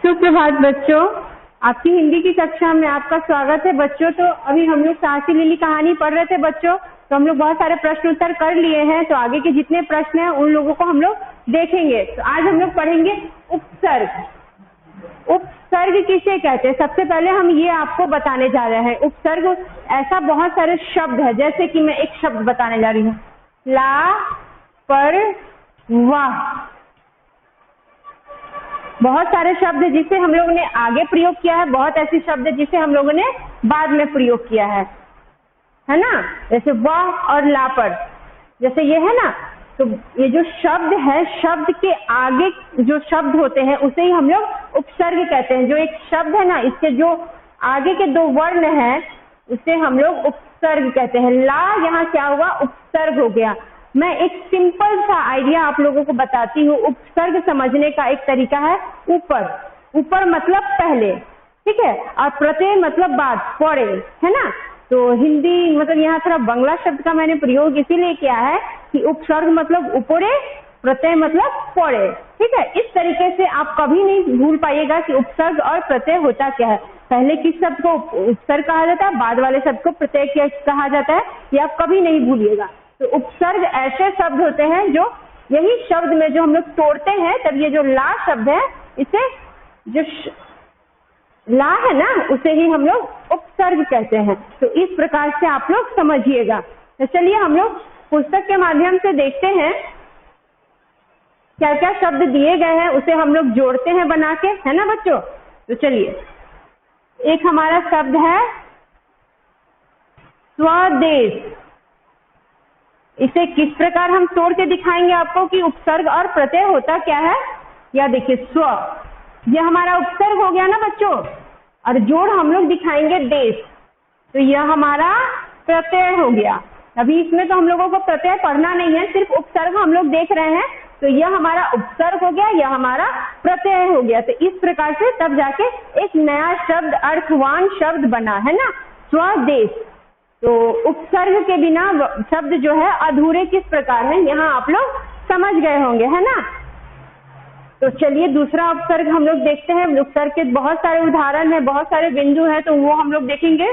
सुप्रभात बच्चों, आपकी हिंदी की कक्षा में आपका स्वागत है बच्चों। तो अभी हम लोग साहसी लिली कहानी पढ़ रहे थे बच्चों, तो हम लोग बहुत सारे प्रश्न उत्तर कर लिए हैं। तो आगे के जितने प्रश्न हैं उन लोगों को हम लोग देखेंगे। तो आज हम लोग पढ़ेंगे उपसर्ग। उपसर्ग किसे कहते हैं? सबसे पहले हम ये आपको बताने जा रहे हैं। उपसर्ग ऐसा बहुत सारे शब्द है, जैसे कि मैं एक शब्द बताने जा रही हूँ, ला पर वाह। बहुत सारे शब्द जिसे हम लोगों ने आगे प्रयोग किया है, बहुत ऐसे शब्द जिसे हम लोगों ने बाद में प्रयोग किया है ना। जैसे वाह और ला पर, जैसे ये है ना, तो ये जो शब्द है, शब्द के आगे जो शब्द होते हैं उसे ही हम लोग उपसर्ग कहते हैं। जो एक शब्द है ना, इसके जो आगे के दो वर्ण हैं उसे हम लोग उपसर्ग कहते हैं। ला यहाँ क्या हुआ? उपसर्ग हो गया। मैं एक सिंपल सा आइडिया आप लोगों को बताती हूँ। उपसर्ग समझने का एक तरीका है ऊपर। ऊपर मतलब पहले, ठीक है, और प्रत्यय मतलब बाद, पड़े, है ना। तो हिंदी मतलब यहाँ थोड़ा बंगला शब्द का मैंने प्रयोग इसीलिए किया है कि उपसर्ग मतलब ऊपरे, प्रत्यय मतलब पड़े, ठीक है। इस तरीके से आप कभी नहीं भूल पाइएगा कि उपसर्ग और प्रत्यय होता क्या है। पहले किस शब्द को उपसर्ग कहा जाता है, बाद वाले शब्द को प्रत्यय कहा जाता है, ये आप कभी नहीं भूलिएगा। तो उपसर्ग ऐसे शब्द होते हैं जो यही शब्द में जो हम लोग तोड़ते हैं, तब ये जो ला शब्द है, इसे जो ला है ना, उसे ही हम लोग उपसर्ग कहते हैं। तो इस प्रकार से आप लोग समझिएगा। तो चलिए हम लोग पुस्तक के माध्यम से देखते हैं क्या क्या शब्द दिए गए हैं, उसे हम लोग जोड़ते हैं बना के, है ना बच्चों। तो चलिए, एक हमारा शब्द है स्वदेश। इसे किस प्रकार हम तोड़ के दिखाएंगे आपको कि उपसर्ग और प्रत्यय होता क्या है। या देखिए, स्व, यह हमारा उपसर्ग हो गया ना बच्चों, और जोड़ हम लोग दिखाएंगे देश, तो यह हमारा प्रत्यय हो गया। अभी इसमें तो हम लोगों को प्रत्यय पढ़ना नहीं है, सिर्फ उपसर्ग हम लोग देख रहे हैं। तो यह हमारा उपसर्ग हो गया, यह हमारा प्रत्यय हो गया। तो इस प्रकार से तब जाके एक नया शब्द, अर्थवान शब्द बना, है ना, स्वदेश। तो उपसर्ग के बिना शब्द जो है अधूरे किस प्रकार है, यहाँ आप लोग समझ गए होंगे, है ना। तो चलिए दूसरा उपसर्ग हम लोग देखते हैं। उपसर्ग के बहुत सारे उदाहरण है, बहुत सारे बिंदु हैं, तो वो हम लोग देखेंगे।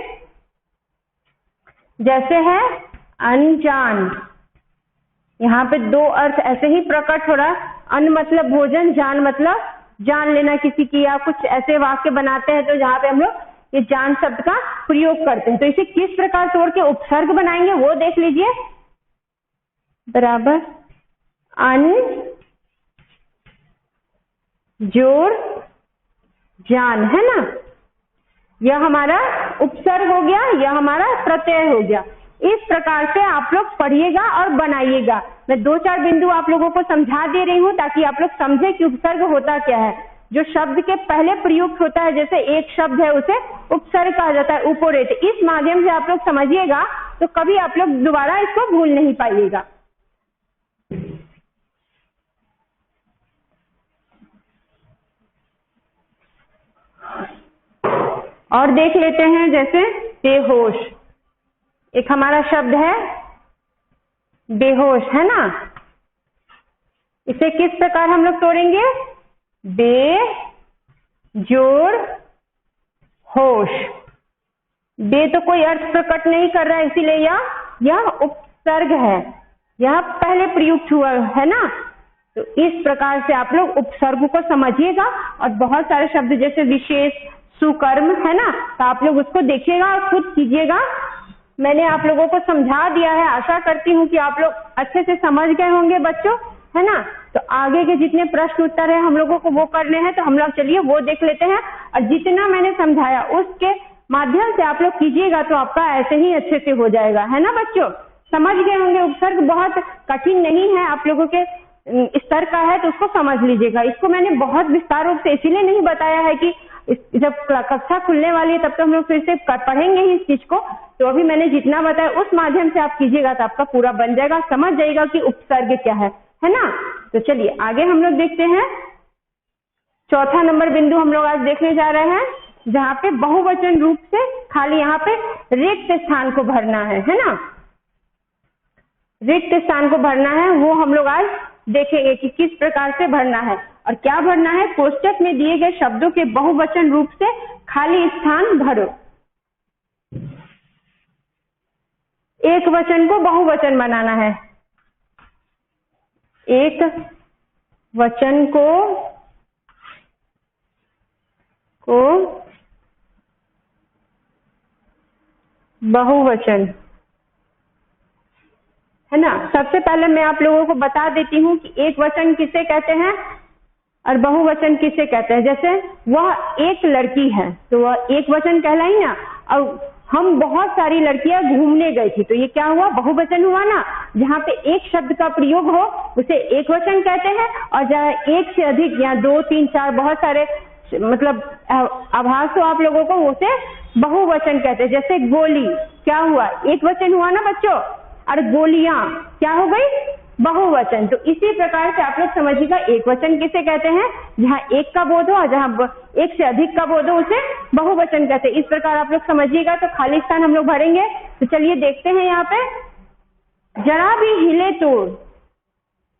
जैसे है अनजान, यहाँ पे दो अर्थ ऐसे ही प्रकट हो रहा है। अन्न मतलब भोजन, जान मतलब जान लेना किसी की, या कुछ ऐसे वाक्य बनाते हैं तो जहाँ पे हम लोग ये जान शब्द का प्रयोग करते हैं। तो इसे किस प्रकार तोड़ के उपसर्ग बनाएंगे वो देख लीजिए। बराबर अन जोड़ जान, है ना, यह हमारा उपसर्ग हो गया, यह हमारा प्रत्यय हो गया। इस प्रकार से आप लोग पढ़िएगा और बनाइएगा। मैं दो चार बिंदु आप लोगों को समझा दे रही हूँ ताकि आप लोग समझे कि उपसर्ग होता क्या है। जो शब्द के पहले प्रयुक्त होता है, जैसे एक शब्द है उसे उपसर्ग कहा जाता है, ऊपरेट। इस माध्यम से आप लोग समझिएगा तो कभी आप लोग दोबारा इसको भूल नहीं पाइएगा। और देख लेते हैं, जैसे बेहोश, एक हमारा शब्द है बेहोश, है ना। इसे किस प्रकार हम लोग तोड़ेंगे? बे जोड़ होश। बे तो कोई अर्थ प्रकट नहीं कर रहा है, इसीलिए यह उपसर्ग है, यह पहले प्रयुक्त हुआ है ना। तो इस प्रकार से आप लोग उपसर्ग को समझिएगा। और बहुत सारे शब्द जैसे विशेष, सुकर्म, है ना, तो आप लोग उसको देखिएगा और खुद कीजिएगा। मैंने आप लोगों को समझा दिया है, आशा करती हूँ कि आप लोग अच्छे से समझ गए होंगे बच्चों, है ना। तो आगे के जितने प्रश्न उत्तर है हम लोगों को वो करने हैं, तो हम लोग चलिए वो देख लेते हैं। और जितना मैंने समझाया उसके माध्यम से आप लोग कीजिएगा तो आपका ऐसे ही अच्छे से हो जाएगा, है ना बच्चों। समझ गए होंगे। उपसर्ग बहुत कठिन नहीं है, आप लोगों के स्तर का है, तो उसको समझ लीजिएगा। इसको मैंने बहुत विस्तार रूप से इसीलिए नहीं बताया है कि जब कक्षा खुलने वाली है तब तो हम लोग फिर से पढ़ेंगे ही इस चीज को। तो अभी मैंने जितना बताया उस माध्यम से आप कीजिएगा तो आपका पूरा बन जाएगा, समझ जाएगा कि उपसर्ग क्या है ना। तो चलिए आगे हम लोग देखते हैं। चौथा नंबर बिंदु हम लोग आज देखने जा रहे हैं, जहाँ पे बहुवचन रूप से खाली यहाँ पे रिक्त स्थान को भरना है ना। रिक्त स्थान को भरना है, वो हम लोग आज देखेंगे कि किस प्रकार से भरना है। और क्या भरना है, कोष्टक में दिए गए शब्दों के बहुवचन रूप से खाली स्थान भरो। एक वचन को बहुवचन बनाना है, एक वचन को बहुवचन, है ना। सबसे पहले मैं आप लोगों को बता देती हूँ कि एक वचन किसे कहते हैं और बहुवचन किसे कहते हैं। जैसे वह एक लड़की है तो वह एक वचन कहलाई ना, और हम बहुत सारी लड़कियां घूमने गई थी तो ये क्या हुआ, बहुवचन हुआ ना। जहाँ पे एक शब्द का प्रयोग हो उसे एक वचन कहते हैं, और जहाँ एक से अधिक या 2, 3, 4 बहुत सारे मतलब आभास हो आप लोगों को, उसे बहुवचन कहते हैं। जैसे गोली क्या हुआ, एक वचन हुआ ना बच्चों, और गोलियां क्या हो गई, बहुवचन। तो इसी प्रकार से आप लोग समझिएगा एक वचन किसे कहते हैं, जहाँ एक का बोध हो और जहाँ एक से अधिक का बोध हो उसे बहुवचन कहते हैं। इस प्रकार आप लोग समझिएगा। तो खाली स्थान हम लोग भरेंगे। तो चलिए देखते हैं यहाँ पे, जरा भी हिले तो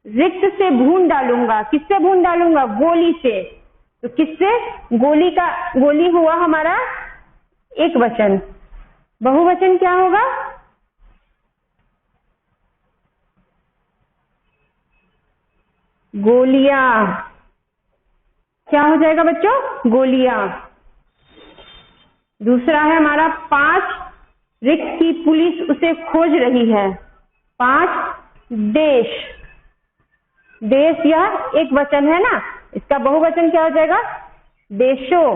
रिक्त से भून डालूंगा। किससे भून डालूंगा, गोली से। तो किससे, गोली का, गोली हुआ हमारा एक वचन, बहुवचन क्या होगा, गोलियां। क्या हो जाएगा बच्चों, गोलियां। दूसरा है हमारा 5 रिक्त की पुलिस उसे खोज रही है। 5 देश, देश यह एक वचन है ना, इसका बहुवचन क्या हो जाएगा, देशों।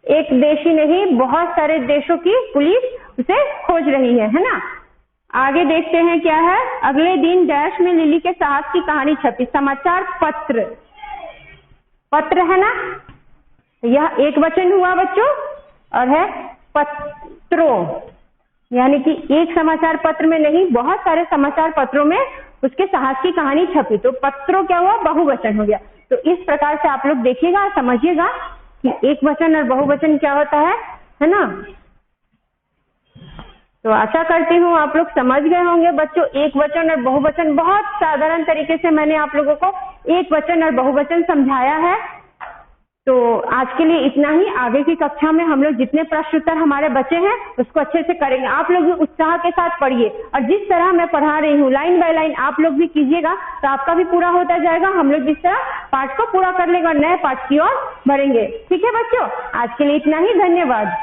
एक देश ही नहीं, बहुत सारे देशों की पुलिस उसे खोज रही है ना। आगे देखते हैं क्या है, अगले दिन डैश में लिली के साहस की कहानी छपी। समाचार पत्र, पत्र है ना, यह एक वचन हुआ बच्चों, और है पत्रों, यानी कि एक समाचार पत्र में नहीं, बहुत सारे समाचार पत्रों में उसके साहस की कहानी छपी। तो पत्रों क्या हुआ, बहुवचन हो गया। तो इस प्रकार से आप लोग देखिएगा, समझिएगा कि एक वचन और बहुवचन क्या होता है ना। तो आशा करती हूँ आप लोग समझ गए होंगे बच्चों। एक वचन और बहुवचन बहुत साधारण तरीके से मैंने आप लोगों को एक वचन और बहुवचन समझाया है। तो आज के लिए इतना ही। आगे की कक्षा में हम लोग जितने प्रश्न उत्तर हमारे बचे हैं उसको अच्छे से करेंगे। आप लोग भी उत्साह के साथ पढ़िए, और जिस तरह मैं पढ़ा रही हूँ लाइन बाय लाइन आप लोग भी कीजिएगा, तो आपका भी पूरा होता जाएगा। हम लोग जिस तरह पाठ को पूरा कर लेंगे और नए पाठ की ओर बढ़ेंगे। ठीक है बच्चों, आज के लिए इतना ही। धन्यवाद।